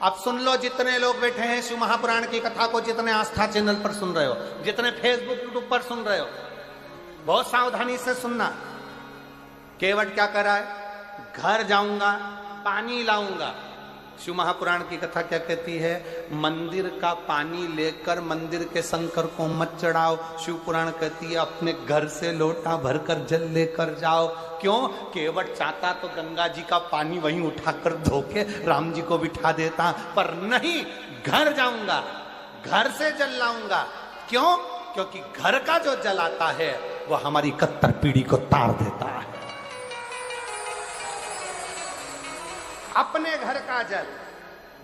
अब सुन लो, जितने लोग बैठे हैं शिव महापुराण की कथा को, जितने आस्था चैनल पर सुन रहे हो, जितने फेसबुक यूट्यूब पर सुन रहे हो, बहुत सावधानी से सुनना। केवट क्या कर रहा है? घर जाऊंगा, पानी लाऊंगा। शिव महापुराण की कथा क्या कहती है? मंदिर का पानी लेकर मंदिर के शंकर को मत चढ़ाओ। शिव पुराण कहती है अपने घर से लोटा भरकर जल लेकर जाओ। क्यों? केवट चाहता तो गंगा जी का पानी वहीं उठाकर धोके राम जी को बिठा देता, पर नहीं, घर जाऊंगा, घर से जल लाऊंगा। क्यों? क्योंकि घर का जो जल आता है वो हमारी 71 पीढ़ी को तार देता है। अपने घर का जल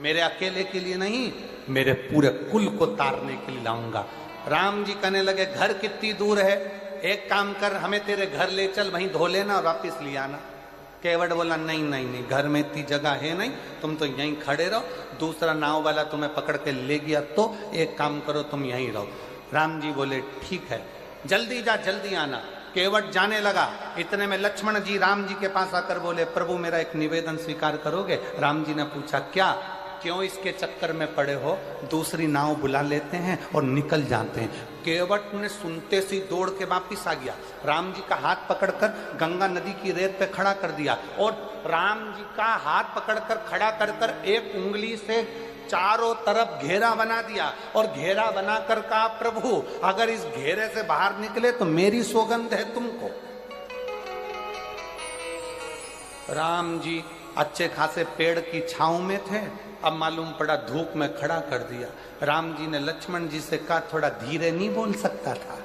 मेरे अकेले के लिए नहीं, मेरे पूरे कुल को तारने के लिए लाऊंगा। राम जी कहने लगे घर कितनी दूर है? एक काम कर, हमें तेरे घर ले चल, वहीं धो लेना और वापिस ले आना। केवट बोला नहीं नहीं नहीं, घर में इतनी जगह है नहीं, तुम तो यहीं खड़े रहो, दूसरा नाव वाला तुम्हें पकड़ के ले गया तो एक काम करो, तुम यहीं रहो। राम जी बोले ठीक है, जल्दी जा, जल्दी आना। केवट जाने लगा। इतने में लक्ष्मण जी राम जी के पास आकर बोले प्रभु मेरा एक निवेदन स्वीकार करोगे? राम जी ने पूछा क्या? क्यों इसके चक्कर में पड़े हो? दूसरी नाव बुला लेते हैं और निकल जाते हैं। केवट ने सुनते सी दौड़ के वापिस आ गया, राम जी का हाथ पकड़कर गंगा नदी की रेत पे खड़ा कर दिया और राम जी का हाथ पकड़कर खड़ा कर कर एक उंगली से चारों तरफ घेरा बना दिया और घेरा बनाकर कहा प्रभु अगर इस घेरे से बाहर निकले तो मेरी सौगंध है तुमको। राम जी अच्छे खासे पेड़ की छांव में थे, अब मालूम पड़ा धूप में खड़ा कर दिया। राम जी ने लक्ष्मण जी से कहा थोड़ा धीरे नहीं बोल सकता था?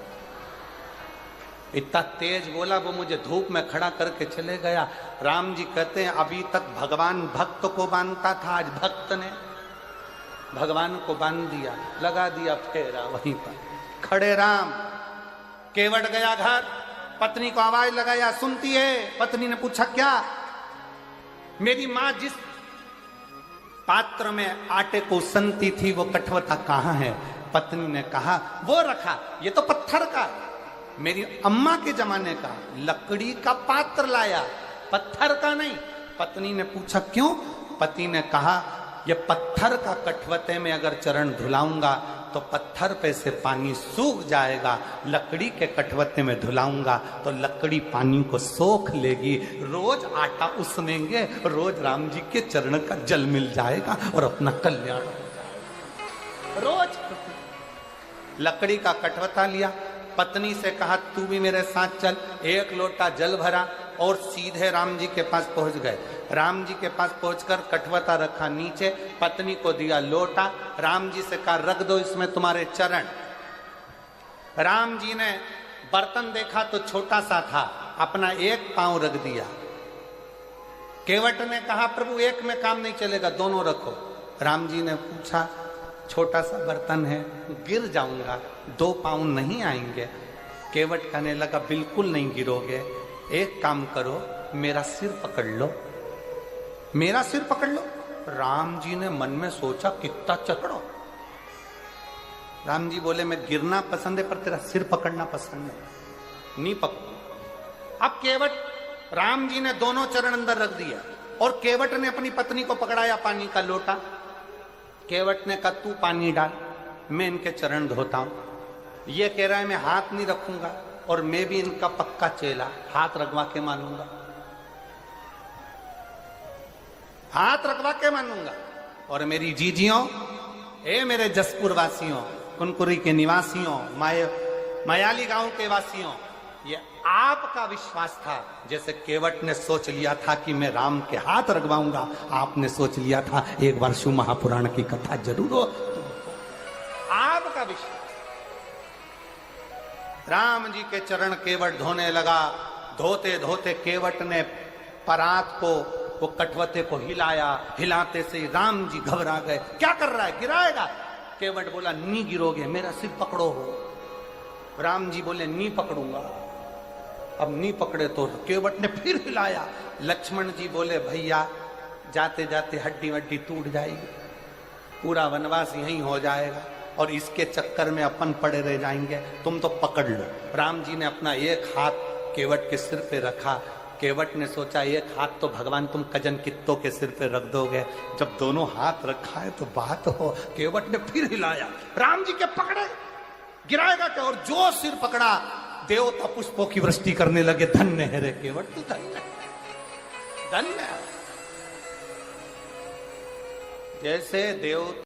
इतना तेज बोला, वो मुझे धूप में खड़ा करके चले गया। राम जी कहते हैं अभी तक भगवान भक्त को बांधता था, आज भक्त ने भगवान को बांध दिया, लगा दिया फेरा वहीं पर खड़े राम। केवट गया घर, पत्नी को आवाज लगाया, सुनती है? पत्नी ने पूछा क्या? मेरी मां जिस पात्र में आटे को सनती थी वो कठवता कहाँ है? पत्नी ने कहा वो रखा, ये तो पत्थर का, मेरी अम्मा के जमाने का लकड़ी का पात्र लाया, पत्थर का नहीं। पत्नी ने पूछा क्यों? पति ने कहा ये पत्थर का कठवते में अगर चरण धुलाऊंगा तो पत्थर पे से पानी सूख जाएगा, लकड़ी के कठवते में धुलाऊंगा तो लकड़ी पानी को सोख लेगी, रोज आटा उसनेंगे, रोज राम जी के चरण का जल मिल जाएगा और अपना कल्याण हो जाएगा। रोज लकड़ी का कठवता लिया, पत्नी से कहा तू भी मेरे साथ चल, एक लोटा जल भरा और सीधे राम जी के पास पहुंच गए। राम जी के पास पहुंचकर कठवता रखा नीचे, पत्नी को दिया लोटा, राम जी से कहा रख दो इसमें तुम्हारे चरण। राम जी ने बर्तन देखा तो छोटा सा था, अपना एक पांव रख दिया। केवट ने कहा प्रभु एक में काम नहीं चलेगा, दोनों रखो। राम जी ने पूछा छोटा सा बर्तन है, गिर जाऊंगा, 2 पांव नहीं आएंगे। केवट कहने लगा बिल्कुल नहीं गिरोगे, एक काम करो मेरा सिर पकड़ लो, मेरा सिर पकड़ लो। राम जी ने मन में सोचा कितना चकड़ो। राम जी बोले मैं गिरना पसंद है पर तेरा सिर पकड़ना पसंद है, नहीं पकड़। अब केवट राम जी ने दोनों चरण अंदर रख दिया और केवट ने अपनी पत्नी को पकड़ाया पानी का लोटा। केवट ने कहा तू पानी डाल, मैं इनके चरण धोता हूं। ये कह रहा है मैं हाथ नहीं रखूंगा और मैं भी इनका पक्का चेला, हाथ रखवा के मानूंगा, हाथ रखवा के मानूंगा। और मेरी जीजियों, ए मेरे जसपुर वासियों, कुनकुरी के निवासियों, मायाली गांव के वासियों, ये आपका विश्वास था। जैसे केवट ने सोच लिया था कि मैं राम के हाथ रखवाऊंगा, आपने सोच लिया था एक बार शिव महापुराण की कथा जरूर हो। आपका विश्वास। राम जी के चरण केवट धोने लगा। धोते धोते केवट ने परात को, वो कठवते को हिलाया, हिलाते से राम जी घबरा गए, क्या कर रहा है, गिराएगा? केवट बोला नहीं गिरोगे, मेरा सिर पकड़ो हो। राम जी बोले नहीं पकड़ूंगा। अब नहीं पकड़े तो केवट ने फिर हिलाया। लक्ष्मण जी बोले भैया जाते जाते हड्डी वड्डी टूट जाएगी, पूरा वनवास यहीं हो जाएगा और इसके चक्कर में अपन पड़े रह जाएंगे, तुम तो पकड़ लो। राम जी ने अपना एक हाथ केवट के सिर पे रखा, केवट ने सोचा एक हाथ तो भगवान तुम कजन कित्तों के सिर पे रख दोगे, जब दोनों हाथ रखा है तो बात हो। केवट ने फिर हिलाया, राम जी के पकड़े, गिराएगा क्या, और जो सिर पकड़ा देवता पुष्पों की वृष्टि करने लगे। धन्य है रे केवट, तू धन्य धन्य। जैसे देवता